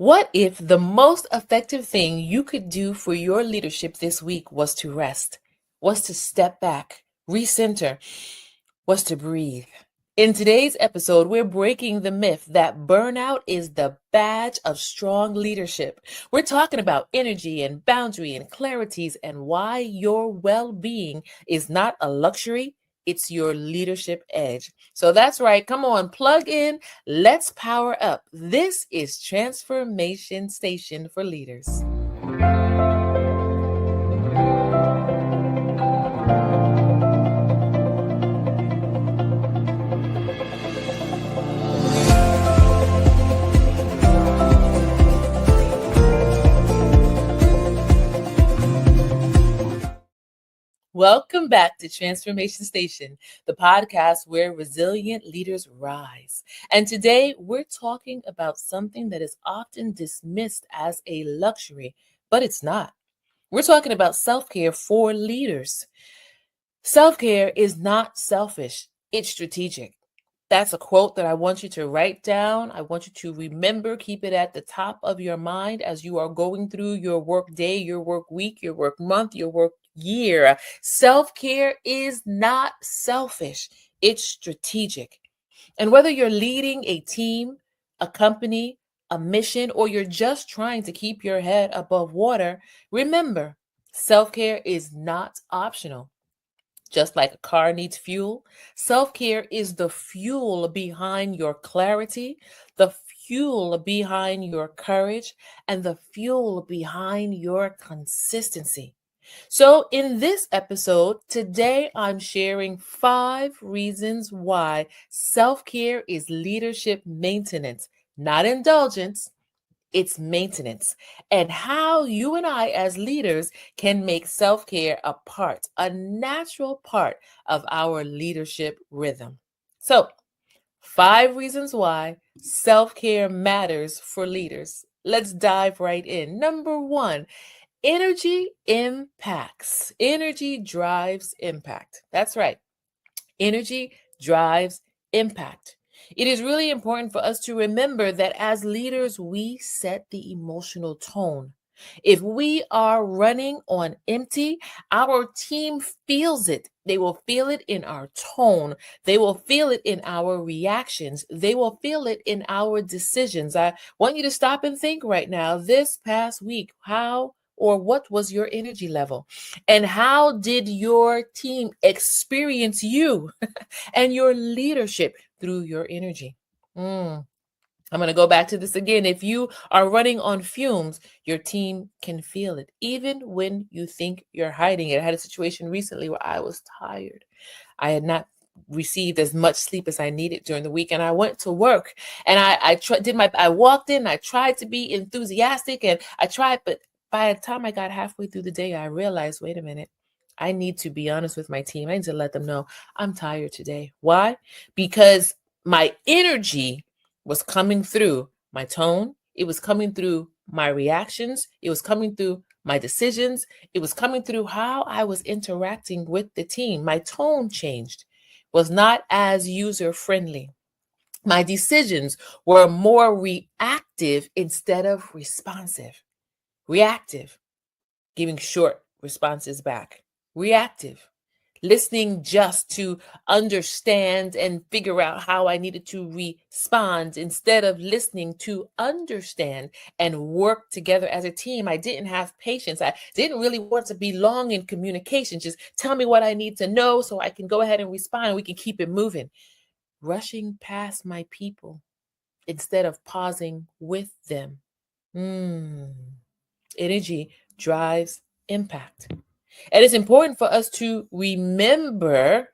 What if the most effective thing you could do for your leadership this week was to rest, was to step back, recenter, was to breathe? In today's episode, we're breaking the myth that burnout is the badge of strong leadership. We're talking about energy and boundary and clarities and why your well-being is not a luxury, it's your leadership edge. So that's right. Come on, plug in. Let's power up. This is Transformation Station for Leaders. Welcome back to Transformation Station, the podcast where resilient leaders rise. And today we're talking about something that is often dismissed as a luxury, but it's not. We're talking about self-care for leaders. Self-care is not selfish, it's strategic. That's a quote that I want you to write down. I want you to remember, keep it at the top of your mind as you are going through your work day, your work week, your work month, your work year. Self-care is not selfish, it's strategic. And whether you're leading a team, a company, a mission, or you're just trying to keep your head above water, remember, self-care is not optional. Just like a car needs fuel, self-care is the fuel behind your clarity, the fuel behind your courage, and the fuel behind your consistency. So in this episode, today I'm sharing 5 reasons why self-care is leadership maintenance, not indulgence. It's maintenance, and how you and I as leaders can make self-care a natural part of our leadership rhythm. So, 5 reasons why self-care matters for leaders. Let's dive right in. Number 1, energy impacts. Energy drives impact. That's right. Energy drives impact. It is really important for us to remember that as leaders, we set the emotional tone. If we are running on empty, our team feels it. They will feel it in our tone. They will feel it in our reactions. They will feel it in our decisions. I want you to stop and think right now, this past week, how or what was your energy level? And how did your team experience you and your leadership through your energy? I'm going to go back to this again. If you are running on fumes, your team can feel it, even when you think you're hiding it. I had a situation recently where I was tired. I had not received as much sleep as I needed during the week, and I went to work, and I walked in, I tried to be enthusiastic, and I tried, but by the time I got halfway through the day, I realized, wait a minute, I need to be honest with my team. I need to let them know I'm tired today. Why? Because my energy was coming through my tone. It was coming through my reactions. It was coming through my decisions. It was coming through how I was interacting with the team. My tone changed, was not as user friendly. My decisions were more reactive instead of responsive. Reactive, giving short responses back. Reactive, listening just to understand and figure out how I needed to respond instead of listening to understand and work together as a team. I didn't have patience. I didn't really want to be long in communication. Just tell me what I need to know so I can go ahead and respond. We can keep it moving. Rushing past my people instead of pausing with them. Energy drives impact. And it's important for us to remember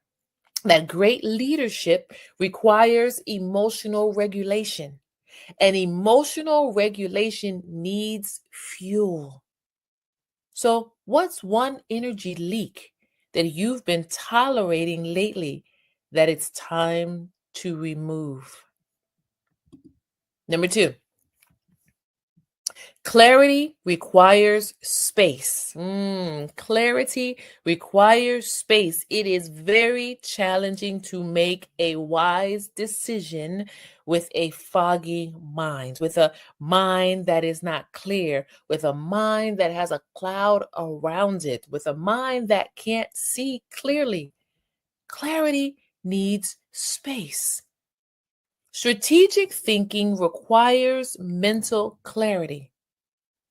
that great leadership requires emotional regulation, and emotional regulation needs fuel. So, what's one energy leak that you've been tolerating lately that it's time to remove? Number 2, Clarity requires space. Clarity requires space. It is very challenging to make a wise decision with a foggy mind, with a mind that is not clear, with a mind that has a cloud around it, with a mind that can't see clearly. Clarity needs space. Strategic thinking requires mental clarity.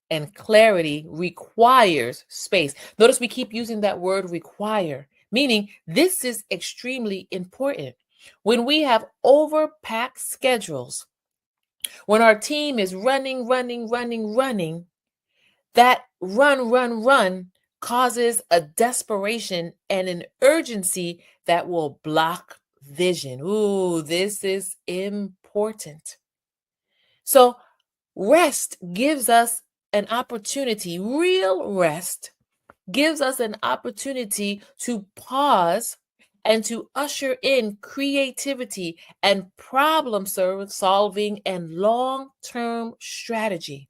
And clarity requires space. Notice we keep using that word require, meaning this is extremely important. When we have overpacked schedules, when our team is running, that run causes a desperation and an urgency that will block vision. Ooh, this is important. So, rest gives us an opportunity, real rest gives us an opportunity to pause and to usher in creativity and problem solving and long term strategy.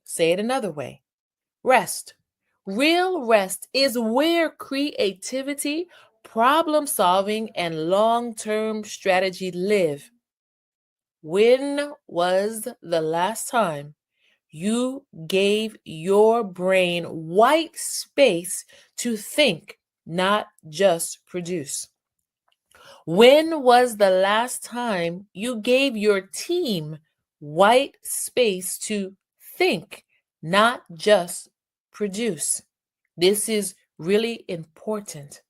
Say it another way. Rest. Real rest is where creativity, problem solving, and long term strategy live. When was the last time you gave your brain white space to think, not just produce? When was the last time you gave your team white space to think, not just produce? This is really important.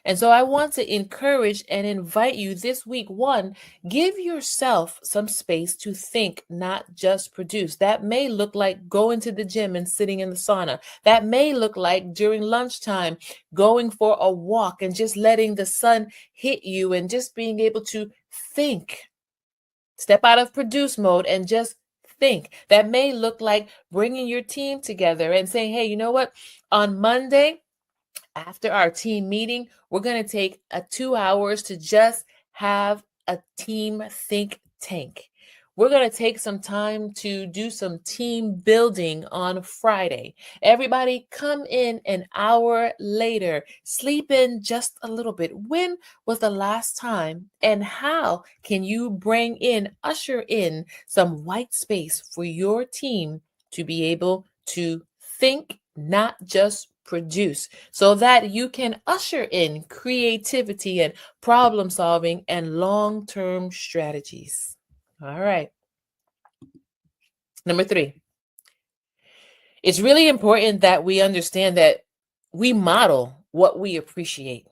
And so I want to encourage and invite you this week. One, give yourself some space to think, not just produce. That may look like going to the gym and sitting in the sauna. That may look like during lunchtime, going for a walk and just letting the sun hit you and just being able to think. Step out of produce mode and just think. That may look like bringing your team together and saying, hey, you know what? On Monday, after our team meeting, we're going to take 2 hours to just have a team think tank. We're going to take some time to do some team building on Friday. Everybody come in an hour later, sleep in just a little bit. When was the last time and how can you usher in some white space for your team to be able to think, not just produce, so that you can usher in creativity and problem solving and long-term strategies. All right. Number 3, it's really important that we understand that we model what we appreciate.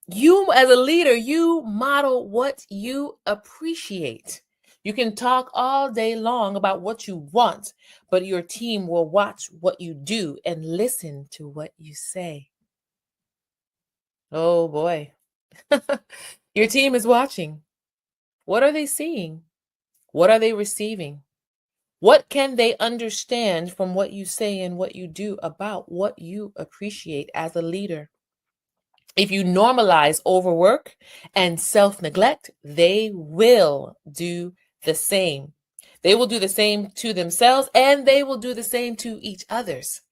You, as a leader, you model what you appreciate. You can talk all day long about what you want, but your team will watch what you do and listen to what you say. Oh boy. Your team is watching. What are they seeing? What are they receiving? What can they understand from what you say and what you do about what you appreciate as a leader? If you normalize overwork and self neglect, they will do the same. They will do the same to themselves and they will do the same to each others.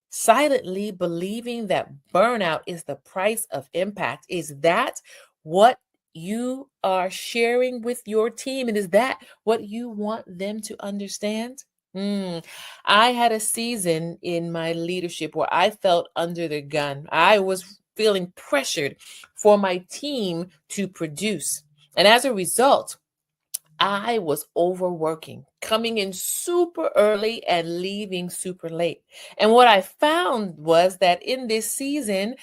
Silently believing that burnout is the price of impact. Is that what you are sharing with your team? And is that what you want them to understand? I had a season in my leadership where I felt under the gun. I was feeling pressured for my team to produce. And as a result, I was overworking, coming in super early and leaving super late. And what I found was that in this season,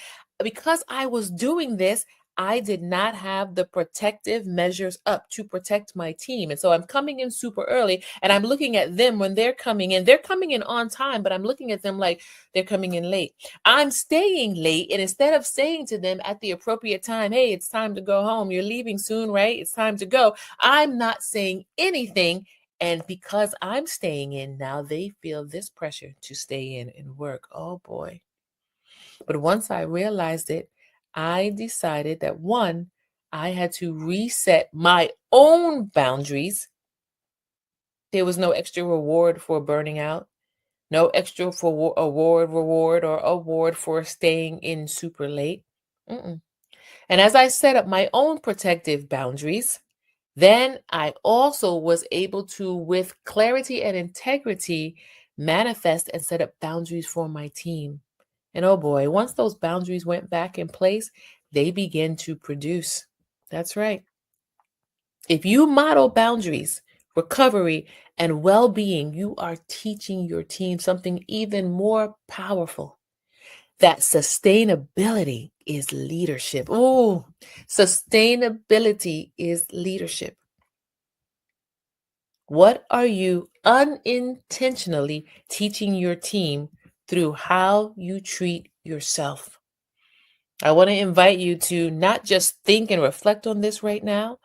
because I was doing this, I did not have the protective measures up to protect my team. And so I'm coming in super early and I'm looking at them when they're coming in. They're coming in on time, but I'm looking at them like they're coming in late. I'm staying late. And instead of saying to them at the appropriate time, hey, it's time to go home. You're leaving soon, right? It's time to go. I'm not saying anything. And because I'm staying in now, they feel this pressure to stay in and work. Oh boy. But once I realized it, I decided that one, I had to reset my own boundaries There was no extra reward for burning out, no extra for reward or award for staying in super late. Mm-mm. And as I set up my own protective boundaries, then I also was able to, with clarity and integrity, manifest and set up boundaries for my team. And oh boy, once those boundaries went back in place, they began to produce. That's right. If you model boundaries, recovery, and well being, you are teaching your team something even more powerful, that sustainability is leadership. Oh, sustainability is leadership. What are you unintentionally teaching your team through how you treat yourself? I want to invite you to not just think and reflect on this right now.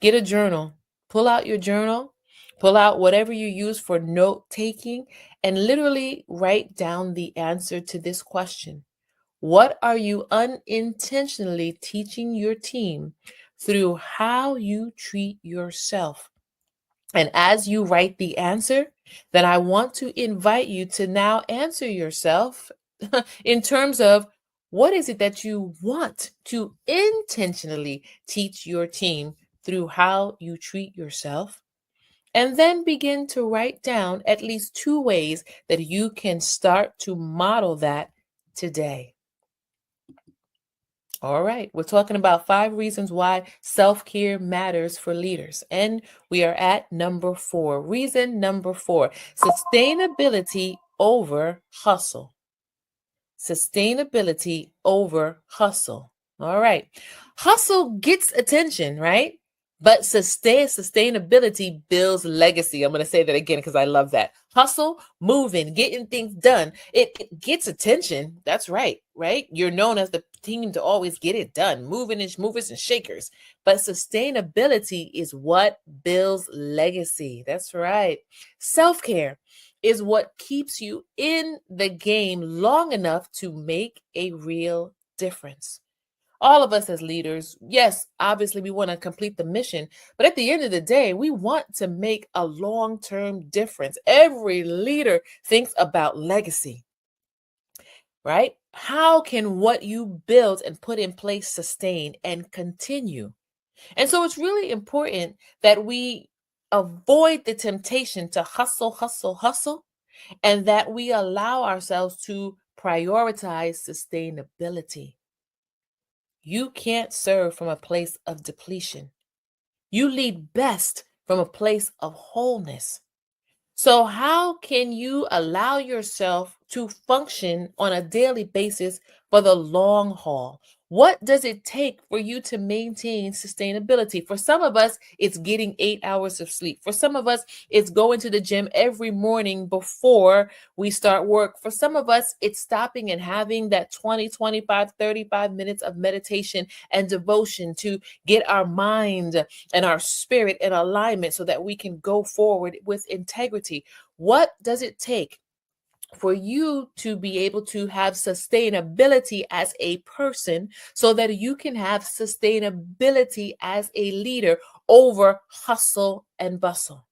Get a journal, pull out your journal, pull out whatever you use for note taking, and literally write down the answer to this question. What are you unintentionally teaching your team through how you treat yourself? And as you write the answer, then I want to invite you to now answer yourself in terms of what is it that you want to intentionally teach your team through how you treat yourself? And then begin to write down at least 2 ways that you can start to model that today. All right, we're talking about 5 reasons why self-care matters for leaders. And we are at number 4. Reason number 4, sustainability over hustle. Sustainability over hustle. All right. Hustle gets attention, right? But sustainability builds legacy. I'm going to say that again because I love that. Hustle, moving, getting things done. It gets attention. That's right, right? You're known as the team to always get it done, moving and movers and shakers. But sustainability is what builds legacy. That's right. Self-care is what keeps you in the game long enough to make a real difference. All of us as leaders, yes, obviously we want to complete the mission, but at the end of the day, we want to make a long-term difference. Every leader thinks about legacy, right? How can what you build and put in place sustain and continue? And so it's really important that we avoid the temptation to hustle, hustle, hustle, and that we allow ourselves to prioritize sustainability. You can't serve from a place of depletion. You lead best from a place of wholeness. So, how can you allow yourself to function on a daily basis for the long haul? What does it take for you to maintain sustainability? For some of us, it's getting 8 hours of sleep. For some of us, it's going to the gym every morning before we start work. For some of us, it's stopping and having that 20, 25, 35 minutes of meditation and devotion to get our mind and our spirit in alignment so that we can go forward with integrity. What does it take for you to be able to have sustainability as a person so that you can have sustainability as a leader over hustle and bustle?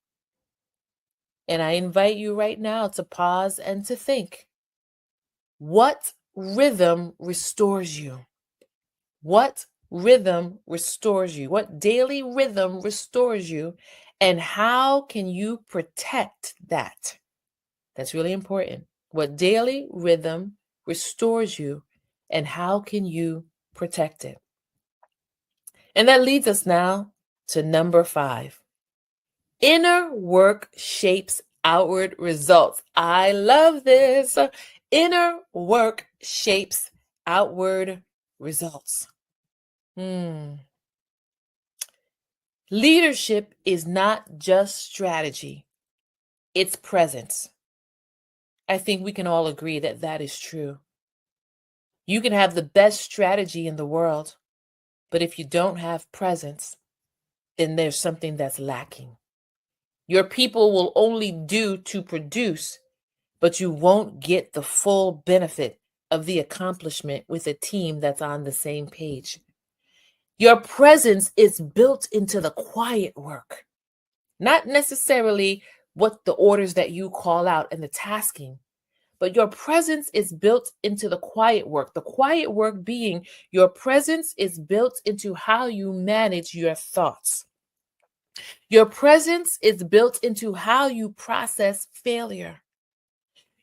And I invite you right now to pause and to think. What rhythm restores you? What rhythm restores you? What daily rhythm restores you? And how can you protect that? That's really important. What daily rhythm restores you, and how can you protect it? And that leads us now to number 5. Inner work shapes outward results. I love this. Inner work shapes outward results. Leadership is not just strategy, it's presence. I think we can all agree that that is true. You can have the best strategy in the world, but if you don't have presence, then there's something that's lacking. Your people will only do to produce, but you won't get the full benefit of the accomplishment with a team that's on the same page. Your presence is built into the quiet work, not necessarily what the orders that you call out and the tasking. But your presence is built into the quiet work. The quiet work being your presence is built into how you manage your thoughts. Your presence is built into how you process failure.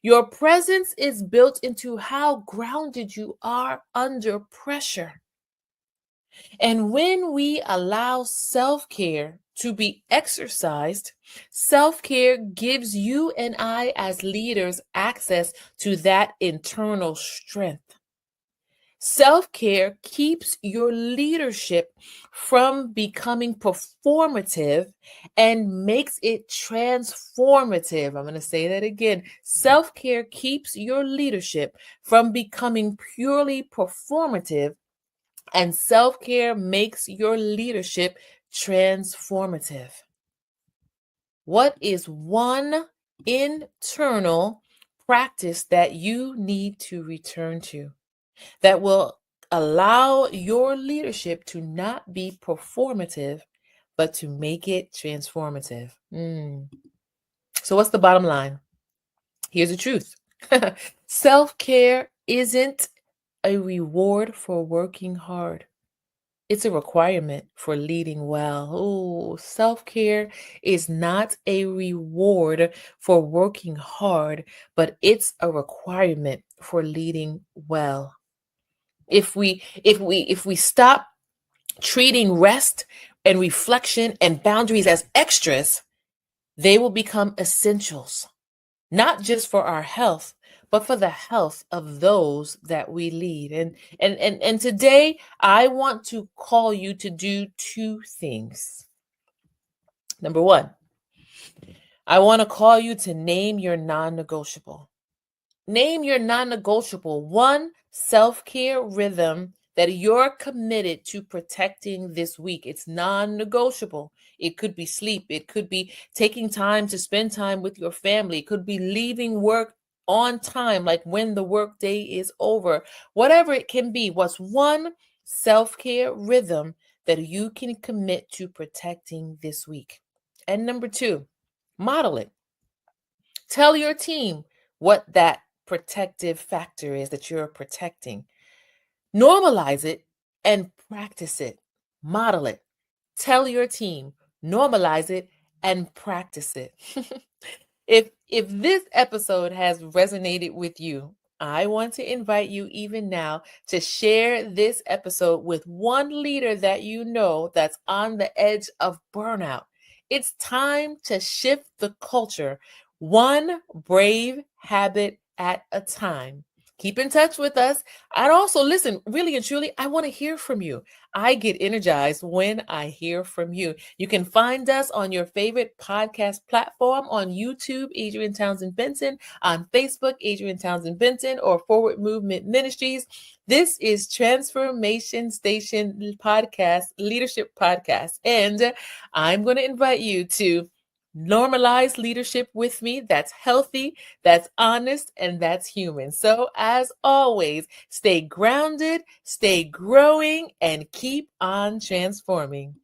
Your presence is built into how grounded you are under pressure. And when we allow self-care to be exercised, self-care gives you and I as leaders access to that internal strength. Self-care keeps your leadership from becoming performative and makes it transformative. I'm going to say that again. Self-care keeps your leadership from becoming purely performative, and self-care makes your leadership transformative. What is one internal practice that you need to return to that will allow your leadership to not be performative, but to make it transformative? So what's the bottom line? Here's the truth. Self-care isn't a reward for working hard. It's a requirement for leading well. Oh, self-care is not a reward for working hard, but it's a requirement for leading well. If we stop treating rest and reflection and boundaries as extras, they will become essentials, not just for our health, but for the health of those that we lead. And today I want to call you to do two things. Number one, I want to call you to name your non-negotiable. Name your non-negotiable, one self-care rhythm that you're committed to protecting this week. It's non-negotiable. It could be sleep. It could be taking time to spend time with your family. It could be leaving work on time, like when the work day is over. Whatever it can be, what's one self-care rhythm that you can commit to protecting this week? And number two, model it. Tell your team what that protective factor is that you're protecting. Normalize it and practice it. Model it. Tell your team, normalize it and practice it. If this episode has resonated with you, I want to invite you even now to share this episode with one leader that you know that's on the edge of burnout. It's time to shift the culture, one brave habit at a time. Keep in touch with us. And also, listen, really and truly, I want to hear from you. I get energized when I hear from you. You can find us on your favorite podcast platform, on YouTube, Adrienne Townsend Benson, on Facebook, Adrienne Townsend Benson, or Forward Movement Ministries. This is Transformation Station Podcast, Leadership Podcast. And I'm going to invite you to normalize leadership with me that's healthy, that's honest, and that's human. So as always, stay grounded, stay growing, and keep on transforming.